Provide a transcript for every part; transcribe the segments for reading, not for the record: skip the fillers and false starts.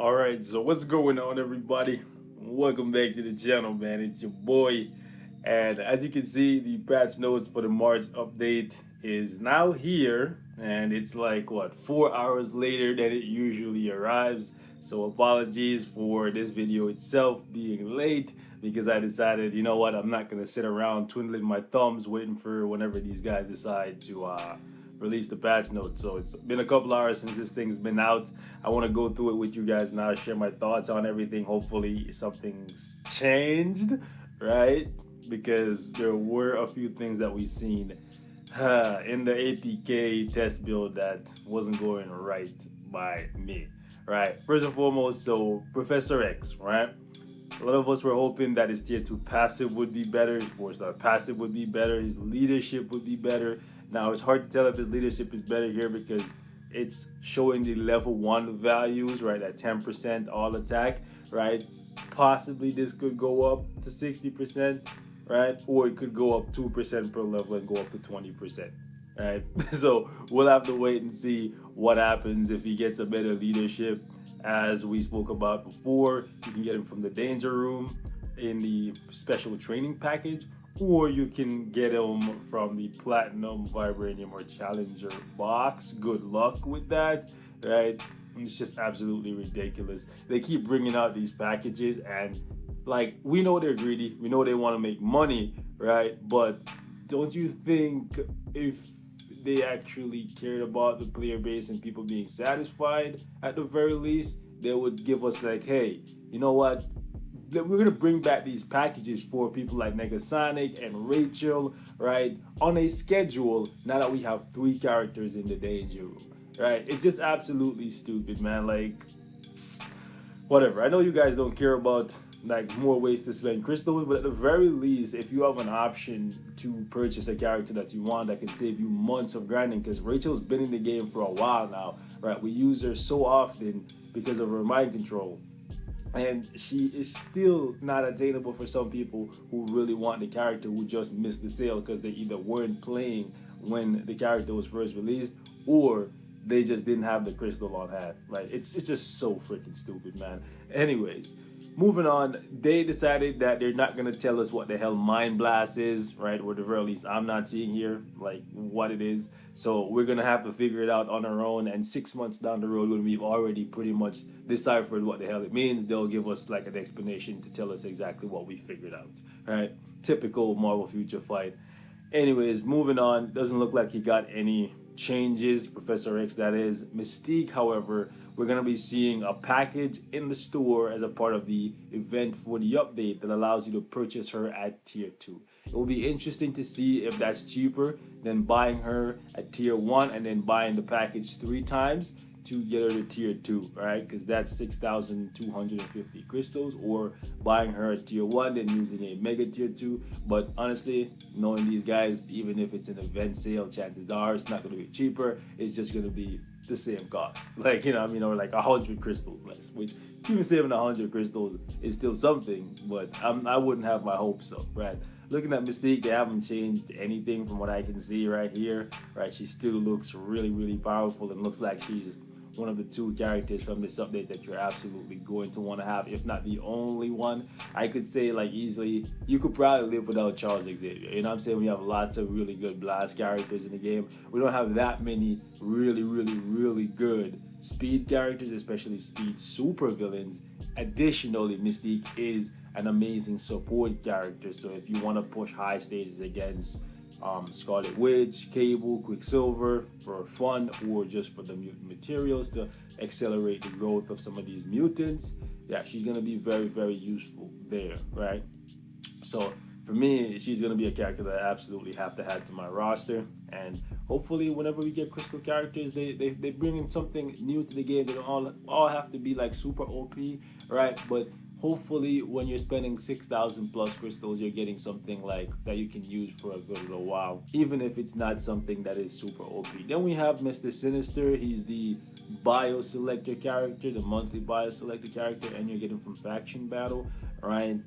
Alright, so what's going on, everybody? Welcome back to the channel, man. It's your boy. And as you can see, the patch notes for the March update is now here. And it's like, what, 4 hours later than it usually arrives. So apologies for this video itself being late, because I decided, you know what, I'm not going to sit around twiddling my thumbs waiting for whenever these guys decide to release the patch notes. So it's been a couple hours since this thing's been out. I want to go through it with you guys now, share my thoughts on everything. Hopefully something's changed, right? Because there were a few things that we've seen in the APK test build that wasn't going right by me, right? First and foremost, so Professor X, right? A lot of us were hoping that his tier 2 passive would be better, his 4-star passive would be better, his leadership would be better. Now it's hard to tell if his leadership is better here because it's showing the level 1 values, right, at 10% all attack, right? Possibly this could go up to 60%, right? Or it could go up 2% per level and go up to 20%, right? So we'll have to wait and see what happens if he gets a better leadership. As we spoke about before, you can get him from the Danger Room in the special training package, or you can get him from the Platinum, Vibranium, or Challenger box. Good luck with that, right? It's just absolutely ridiculous. They keep bringing out these packages, and like, we know they're greedy, we know they want to make money, right? But don't you think if they actually cared about the player base and people being satisfied, at the very least, they would give us like, hey, you know what? We're gonna bring back these packages for people like Negasonic and Rachel, right? On a schedule, now that we have 3 characters in the Danger Room, right? It's just absolutely stupid, man. Like, whatever. I know you guys don't care about like more ways to spend crystals, but at the very least, if you have an option to purchase a character that you want that can save you months of grinding, because Rachel's been in the game for a while now, right? We use her so often because of her mind control, and she is still not attainable for some people who really want the character, who just missed the sale because they either weren't playing when the character was first released, or they just didn't have the crystal on hand, right? It's just so freaking stupid, man. Anyways, moving on, they decided that they're not gonna tell us what the hell Mind Blast is, right? Or at the very least, I'm not seeing here like what it is. So we're gonna have to figure it out on our own. And 6 months down the road, when we've already pretty much deciphered what the hell it means, they'll give us like an explanation to tell us exactly what we figured out, right? Typical Marvel Future Fight. Anyways, moving on, doesn't look like he got any changes, Professor X that is. Mystique, however, we're going to be seeing a package in the store as a part of the event for the update that allows you to purchase her at tier 2. It will be interesting to see if that's cheaper than buying her at tier 1 and then buying the package 3 times to get her to tier 2, right? Because that's 6,250 crystals, or buying her at tier 1 then using a mega tier 2. But honestly, knowing these guys, even if it's an event sale, chances are it's not going to be cheaper. It's just going to be the same cost, like, you know what I mean, or like 100 crystals less, which even saving 100 crystals is still something, but I wouldn't have my hopes up, right? Looking at Mystique, they haven't changed anything from what I can see right here, right? She still looks really, really powerful and looks like she's one of the 2 characters from this update that you're absolutely going to want to have, if not the only one. I could say like easily, you could probably live without Charles Xavier. You know what I'm saying? We have lots of really good blast characters in the game. We don't have that many really, really, really good speed characters, especially speed super villains. Additionally, Mystique is an amazing support character. So if you want to push high stages against Scarlet Witch, Cable, Quicksilver for fun, or just for the mutant materials to accelerate the growth of some of these mutants, yeah, she's gonna be very, very useful there, right? So for me, she's gonna be a character that I absolutely have to add to my roster. And hopefully, whenever we get crystal characters, they bring in something new to the game. They don't all have to be like super OP, right? But hopefully, when you're spending 6,000 plus crystals, you're getting something like that you can use for a good little while, even if it's not something that is super OP. Then we have Mr. Sinister. He's the bio selector character, the monthly bio selector character, and you're getting from faction battle, right?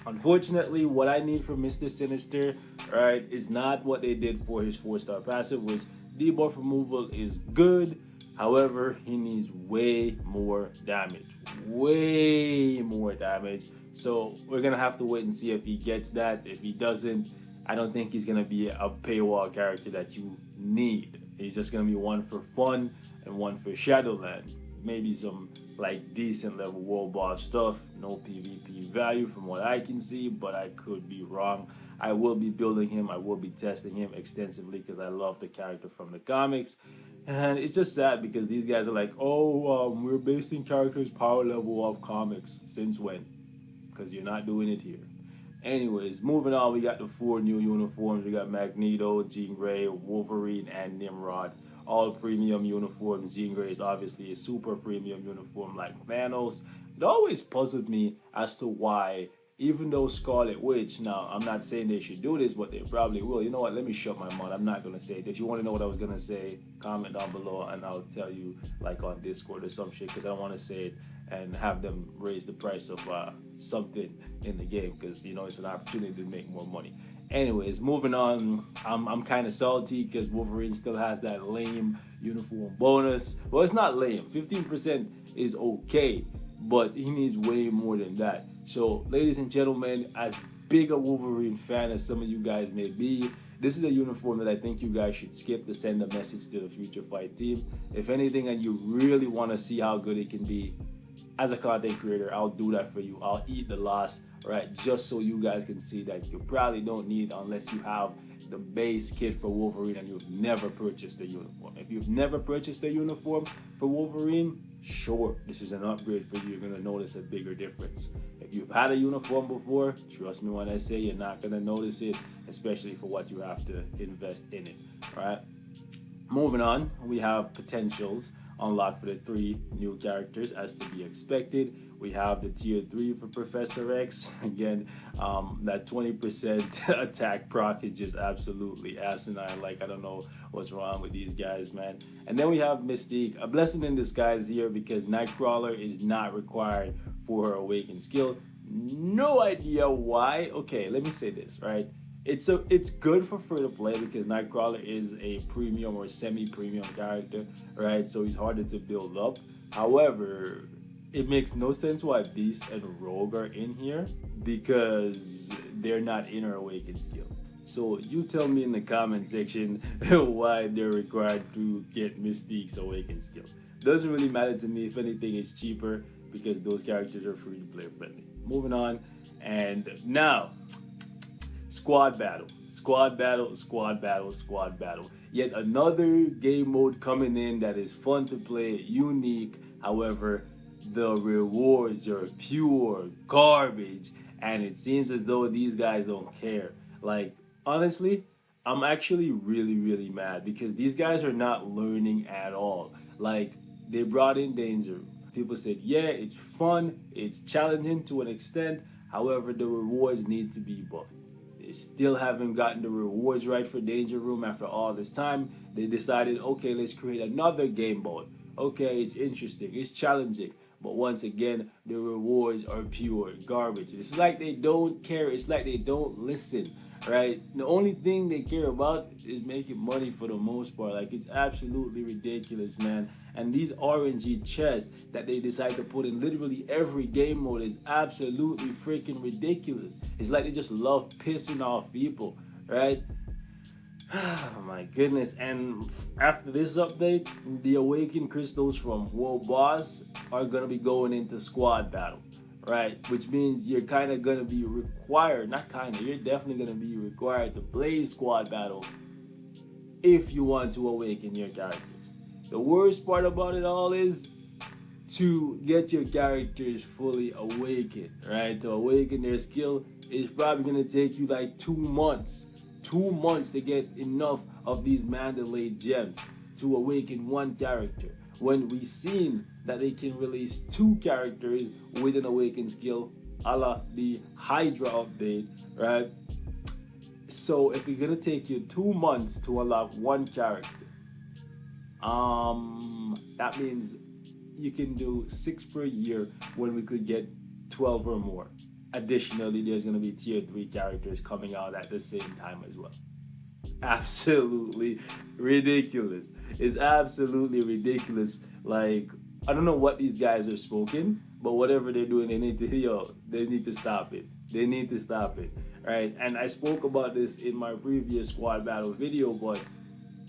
Unfortunately, what I need from Mr. Sinister, right, is not what they did for his 4-star passive, which debuff removal is good, However, he needs way more damage. Way more damage. So we're going to have to wait and see if he gets that. If he doesn't, I don't think he's going to be a paywall character that you need. He's just going to be one for fun and one for Shadowland. Maybe some like decent level world boss stuff. No PvP value from what I can see, but I could be wrong. I will be building him. I will be testing him extensively because I love the character from the comics. And it's just sad because these guys are like, oh, we're basing characters' power level off comics. Since when? Because you're not doing it here. Anyways, moving on, we got the 4 new uniforms. We got Magneto, Jean Grey, Wolverine, and Nimrod. All premium uniforms. Jean Grey is obviously a super premium uniform like Thanos. It always puzzled me as to why, even though Scarlet Witch, now I'm not saying they should do this, but they probably will. You know what, let me shut my mouth. I'm not going to say it. If you want to know what I was going to say, comment down below and I'll tell you like on Discord or some shit, because I don't want to say it and have them raise the price of something in the game, because you know it's an opportunity to make more money. Anyways, moving on, I'm kind of salty because Wolverine still has that lame uniform bonus. Well, it's not lame. 15% is okay, but he needs way more than that. So, ladies and gentlemen, as big a Wolverine fan as some of you guys may be, this is a uniform that I think you guys should skip to send a message to the Future Fight team. If anything, and you really want to see how good it can be, as a content creator, I'll do that for you. I'll eat the loss, right? Just so you guys can see that you probably don't need unless you have the base kit for Wolverine and you've never purchased the uniform. If you've never purchased the uniform for Wolverine, sure, this is an upgrade for you. You're gonna notice a bigger difference. If you've had a uniform before, trust me when I say you're not gonna notice it, especially for what you have to invest in it, all right? Moving on, we have potentials unlocked for the 3 new characters as to be expected. We have the tier 3 for Professor X. Again, that 20% attack proc is just absolutely asinine. Like, I don't know what's wrong with these guys, man. And then we have Mystique, a blessing in disguise here because Nightcrawler is not required for her awakened skill. No idea why. Okay, let me say this, right? It's good for free to play because Nightcrawler is a premium or semi-premium character, right? So he's harder to build up. However, it makes no sense why Beast and Rogue are in here because they're not in her awakened skill. So you tell me in the comment section why they're required to get Mystique's awakened skill. Doesn't really matter to me. If anything, it's cheaper because those characters are free to play friendly. Moving on, and now squad battle, squad battle, squad battle, squad battle. Yet another game mode coming in that is fun to play, unique. However, the rewards are pure garbage, and it seems as though these guys don't care. Like, honestly, I'm actually really mad because these guys are not learning at all. Like, they brought in Danger. People said, yeah, it's fun, it's challenging to an extent. However, the rewards need to be buffed. They still haven't gotten the rewards right for Danger Room after all this time. They decided, okay, let's create another game mode. Okay, it's interesting, it's challenging, but once again, the rewards are pure garbage. It's like they don't care, it's like they don't listen, right? The only thing they care about is making money for the most part. Like, it's absolutely ridiculous, man. And these RNG chests that they decide to put in literally every game mode is absolutely freaking ridiculous. It's like they just love pissing off people, right? Oh my goodness. And after this update, the awakened crystals from World Boss are gonna be going into squad battle, right? Which means you're kind of gonna be required, not kind of, you're definitely gonna be required to play squad battle if you want to awaken your characters. The worst part about it all is to get your characters fully awakened, right? To awaken their skill is probably gonna take you like 2 months. 2 months to get enough of these Mandalay gems to awaken one character, when we've seen that they can release 2 characters with an awakened skill, a la the Hydra update, right? So if it's gonna take you 2 months to unlock one character, that means you can do 6 per year when we could get 12 or more. Additionally, there's going to be tier 3 characters coming out at the same time as well. absolutely ridiculous. It's absolutely ridiculous. Like, I don't know what these guys are smoking, but whatever they're doing, they need to stop it. They need to stop it, right? And I spoke about this in my previous squad battle video, but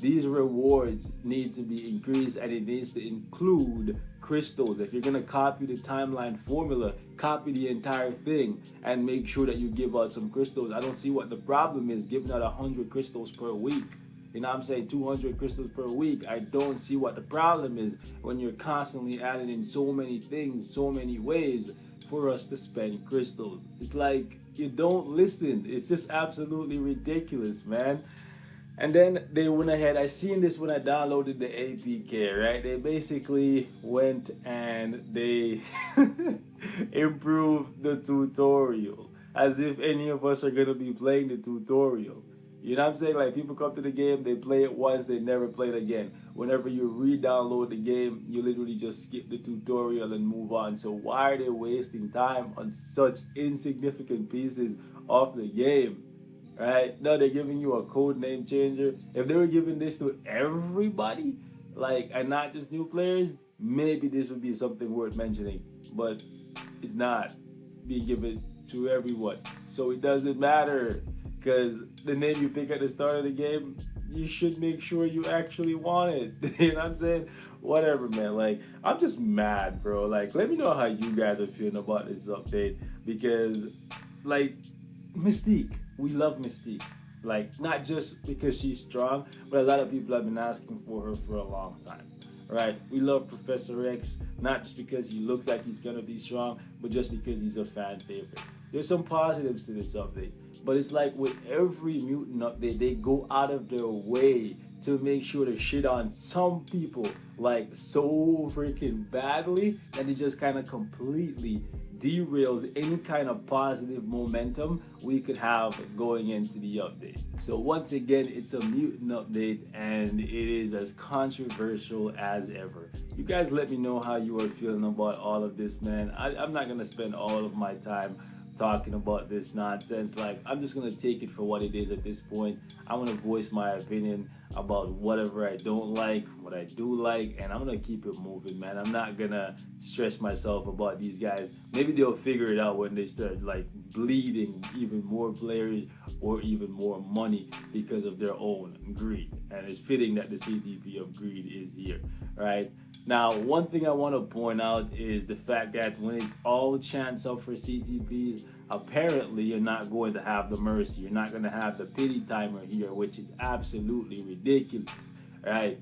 these rewards need to be increased, and it needs to include crystals. If you're gonna copy the timeline formula, copy the entire thing and make sure that you give us some crystals. I don't see what the problem is giving out 100 crystals per week. You know what I'm saying? 200 crystals per week. I don't see what the problem is when you're constantly adding in so many things, so many ways for us to spend crystals. It's like you don't listen. It's just absolutely ridiculous, man. And then they went ahead. I seen this when I downloaded the APK, right? They basically went and they improved the tutorial as if any of us are gonna be playing the tutorial. You know what I'm saying? Like, people come to the game, they play it once, they never play it again. Whenever you re-download the game, you literally just skip the tutorial and move on. So why are they wasting time on such insignificant pieces of the game? Right now they're giving you a code name changer. If they were giving this to everybody, like, and not just new players, maybe this would be something worth mentioning, but it's not being given to everyone, so it doesn't matter, because the name you pick at the start of the game, you should make sure you actually want it. You know what I'm saying? Whatever, man. Like, I'm just mad, bro. Like, let me know how you guys are feeling about this update, because, like, Mystique, we love Mystique. Like, not just because she's strong, but a lot of people have been asking for her for a long time, right? We love Professor X, not just because he looks like he's gonna be strong, but just because he's a fan favorite. There's some positives to this update, but it's like with every mutant update, they go out of their way to make sure to shit on some people, like, so freaking badly that it just kind of completely derails any kind of positive momentum we could have going into the update. So once again, it's a mutant update, and it is as controversial as ever. You guys let me know how you are feeling about all of this, man. I'm not gonna spend all of my time talking about this nonsense. Like, I'm just gonna take it for what it is at this point. I want to voice my opinion about whatever I don't like, what I do like, and I'm gonna keep it moving, man. I'm not gonna stress myself about these guys. Maybe they'll figure it out when they start, like, bleeding even more players or even more money because of their own greed. And it's fitting that the CTP of greed is here, right? Now, one thing I want to point out is the fact that when it's all chance up for CTPs, apparently you're not going to have the mercy. You're not going to have the pity timer here, which is absolutely ridiculous, right?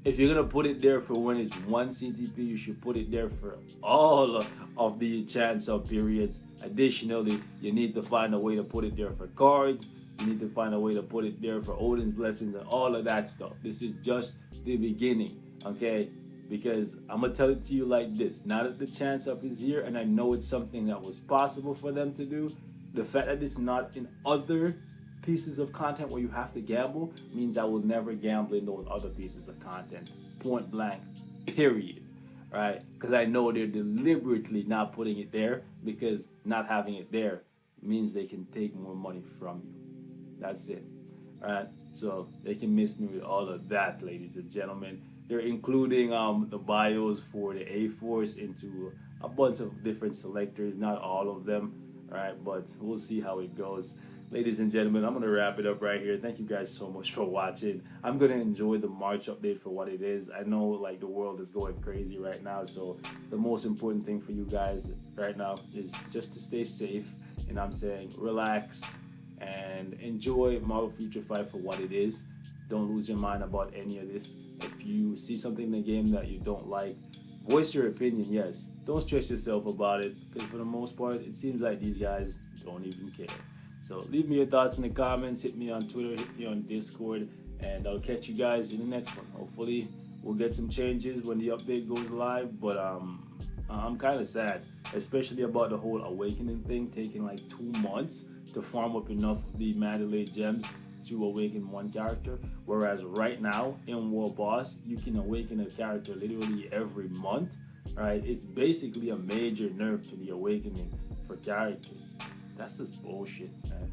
If you're going to put it there for when it's one CTP, you should put it there for all of the chance up periods. Additionally, you need to find a way to put it there for cards. You need to find a way to put it there for Odin's blessings and all of that stuff. This is just the beginning, okay? Because I'm gonna tell it to you like this: now that the chance up is here, and I know it's something that was possible for them to do, the fact that it's not in other pieces of content where you have to gamble means I will never gamble in those other pieces of content. Point blank, period. Right? Because I know they're deliberately not putting it there, because not having it there means they can take more money from you. That's it. Alright? So they can miss me with all of that, ladies and gentlemen. They're including the bios for the A-Force into a bunch of different selectors, not all of them, right? But we'll see how it goes. Ladies and gentlemen, I'm gonna wrap it up right here. Thank you guys so much for watching. I'm gonna enjoy the March update for what it is. I know, like, the world is going crazy right now, so the most important thing for you guys right now is just to stay safe, and I'm saying relax and enjoy Marvel Future Fight for what it is. Don't lose your mind about any of this. If you see something in the game that you don't like, voice your opinion, yes. Don't stress yourself about it, because for the most part, it seems like these guys don't even care. So leave me your thoughts in the comments, hit me on Twitter, hit me on Discord, and I'll catch you guys in the next one. Hopefully, we'll get some changes when the update goes live, but I'm kind of sad, especially about the whole awakening thing taking like 2 months to farm up enough of the Mandalay gems to awaken one character, whereas right now in War Boss you can awaken a character literally every month, right? It's basically a major nerf to the awakening for characters. That's just bullshit, man.